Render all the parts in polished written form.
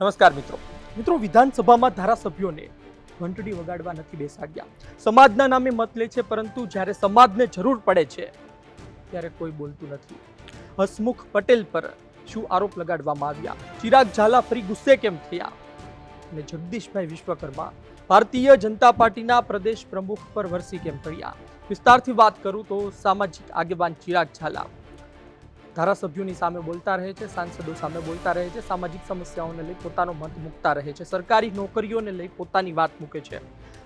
નમસ્કાર મિત્રો વિધાનસભામાં ધારાસભ્યોને ઘંટડી વગાડવા નથી બેસાડ્યા. સમાજના નામે મત લે છે, પરંતુ જ્યારે સમાજને જરૂર પડે છે ત્યારે કોઈ બોલતું નથી. હસમુખ પટેલ પર શું આરોપ લગાડવામાં આવ્યા? ચિરાગ ઝાલા ફરી ગુસ્સે કેમ થયા? અને જગદીશભાઈ વિશ્વકર્મા ભારતીય જનતા પાર્ટીના પ્રદેશ પ્રમુખ પર વરસી કેમ પડ્યા? વિસ્તારથી વાત કરું તો સામાજિક આગેવાન ચિરાગ ઝાલા ધારાસભ્યોની સામે બોલતા રહે છે, સાંસદો સામે બોલતા રહે છે, સામાજિક સમસ્યાઓને લઈ પોતાનો મત મૂકતા રહે છે, સરકારી નોકરીઓને લઈ પોતાની વાત મૂકે છે.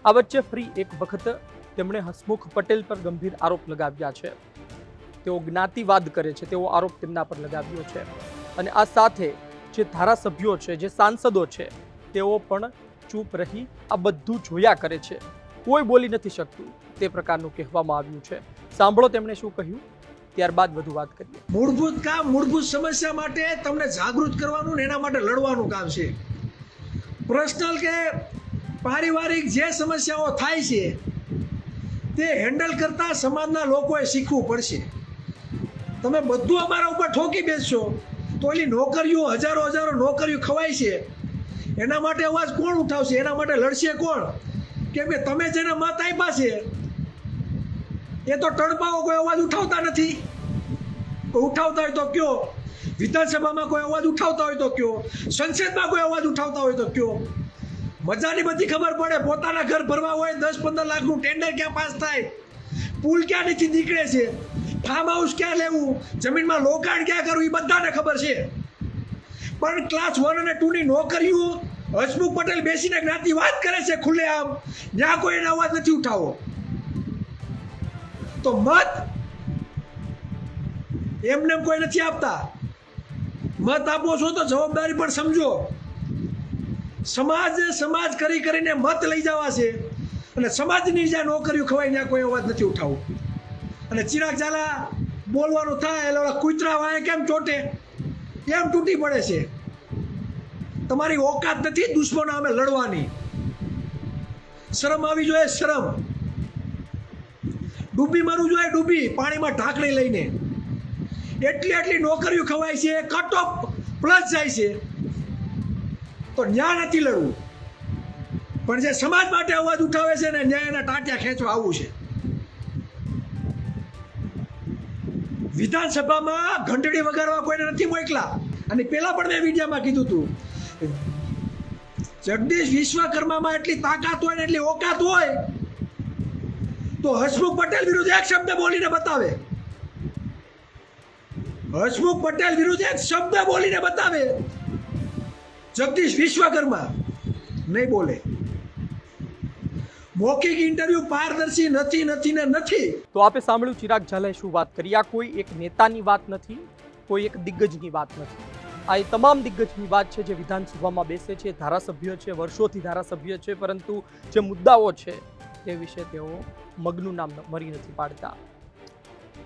આ વચ્ચે ફરી એક વખત તેમણે હસમુખ પટેલ પર ગંભીર આરોપ લગાવ્યા છે. તેઓ જ્ઞાતિવાદ કરે છે તેવો આરોપ તેમના પર લગાવ્યો છે. અને આ સાથે જે ધારાસભ્યો છે, જે સાંસદો છે, તેઓ પણ ચૂપ રહી આ બધું જોયા કરે છે. કોઈ બોલી નથી શકતું તે પ્રકારનું કહેવામાં આવ્યું છે. સાંભળો તેમણે શું કહ્યું, ત્યારબાદ વધુ વાત કરીએ. મૂળભૂત કામ, મૂળભૂત સમસ્યા માટે તમને જાગૃત કરવાનું ને એના માટે લડવાનું કામ છે. પર્સનલ કે પારિવારિક જે સમસ્યાઓ થાય છે તે હેન્ડલ કરતા સમાજના લોકોએ શીખવું પડશે. તમે બધું અમારા ઉપર ઠોકી બેસશો તો એની નોકરીઓ, હજારો નોકરીઓ ખવાય છે, એના માટે અવાજ કોણ ઉઠાવશે? એના માટે લડશે કોણ? કેમ કે તમે જેને મત આપ્યા છે એ તો ટણપાઓ કોઈ અવાજ ઉઠાવતા નથી. ઉઠાવતા હોય તો કયો, વિધાનસભામાં કોઈ અવાજ ઉઠાવતા હોય તો કયો, સંસદમાં કોઈ અવાજ ઉઠાવતા હોય તો કયો. મજાની બધી ખબર પડે. પોતાના ઘર ભરવા હોય 10-15 લાખનું ટેન્ડર ક્યાં પાસ થાય, પુલ ક્યાં નીચે નીકળે છે, ફાર્મ હાઉસ ક્યાં લેવું, જમીનમાં રોકાણ ક્યાં કરવું, એ બધાને ખબર છે. પણ ક્લાસ 1 અને 2 ની નોકરીઓ હસમુખ પટેલ બેસીને જ્ઞાતિ વાત કરે છે ખુલ્લેઆમ, ત્યાં કોઈ એનો અવાજ નથી ઉઠાવો. તો મત એમને કોઈ નથી આપતા. મત આપો છો તો જવાબદારી પણ સમજો. સમાજ કરીને મત લઈ જવા છે, અને સમાજની જ્યાં નોકરીઓ ખવાય ત્યાં કોઈ અવાજ નથી ઉઠાવવો. અને ચિરાગ ઝાલા બોલવાનું થાય એટલે કૂતરા વાય કેમ ચોટે કેમ તૂટી પડે છે. તમારી ઓકાત નથી દુશ્મનો સામે લડવાની. શરમ આવી જોઈએ, શરમ. ડૂબી મરવું જોઈએ, ડૂબી પાણીમાં ઢાંકણી લઈને. એટલી નોકરીઓ ખવાય છે, કટ ઓફ પ્લસ જાય છે, તો ન્યા નથી લડવું. પણ જે સમાજ માટે અવાજ ઉઠાવે છે ને ન્યાયના ટાંટિયા ખેંચવા આવવું છે. વિધાનસભામાં ઘંટડી વગાડવા કોઈને નથી મોકલા. અને પહેલા પણ મેં વિડીયોમાં કીધું હતું, જગદીશ વિશ્વકર્મામાં એટલી તાકાત હોય ને એટલી ઓકાત હોય તો હસમુખ પટેલ વિરુદ્ધ એક શબ્દ બોલીને બતાવે. હસમુખ પટેલ વિરુદ્ધ એક શબ્દ બોલીને બતાવે. જગદીશ વિશ્વકર્મા નહીં બોલે. મૌખિક ઇન્ટરવ્યુ પારદર્શી નથી. તો આપે સાંભળ્યું ચિરાગ ઝાલાએ શું વાત કરી. આ કોઈ એક નેતાની વાત નથી, કોઈ એક દિગ્ગજની વાત નથી. આ એ તમામ દિગ્ગજની વાત છે જે વિધાનસભામાં બેસે છે, ધારાસભ્ય છે, વર્ષોથી ધારાસભ્ય છે, પરંતુ જે મુદ્દાઓ છે તે વિશે તેઓ મગનું નામ મરી નથી પાડતા.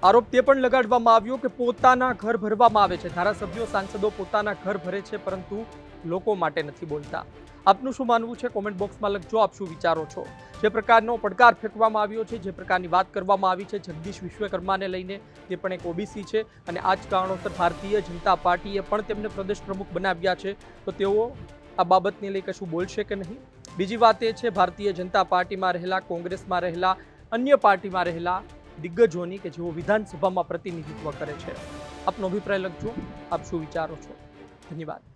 આરોપ તે પણ લગાડવામાં આવ્યો કે પોતાના ઘર ભરવામાં આવે છે. ધારાસભ્યો, સાંસદો પોતાના ઘર ભરે છે, પરંતુ લોકો માટે નથી બોલતા. આપનું શું માનવું છે? કોમેન્ટ બોક્સમાં લખજો. આપ શું વિચારો છો? જે પ્રકારનો પડકાર ફેંકવામાં આવ્યો છે, જે પ્રકારની વાત કરવામાં આવી છે જગદીશ વિશ્વકર્માને લઈને, તે પણ એક ઓબીસી છે, અને આ જ કારણોસર ભારતીય જનતા પાર્ટીએ પણ તેમને પ્રદેશ પ્રમુખ બનાવ્યા છે. તો તેઓ આ બાબતને લઈ કશું બોલશે કે નહીં? બીજી વાત એ છે ભારતીય જનતા પાર્ટીમાં રહેલા, કોંગ્રેસમાં રહેલા, અન્ય પાર્ટીમાં રહેલા દિગ્ગજોની કે જેઓ વિધાનસભામાં પ્રતિનિધિત્વ કરે છે. આપનો અભિપ્રાય લખજો. આપ શું વિચારો છો? ધન્યવાદ.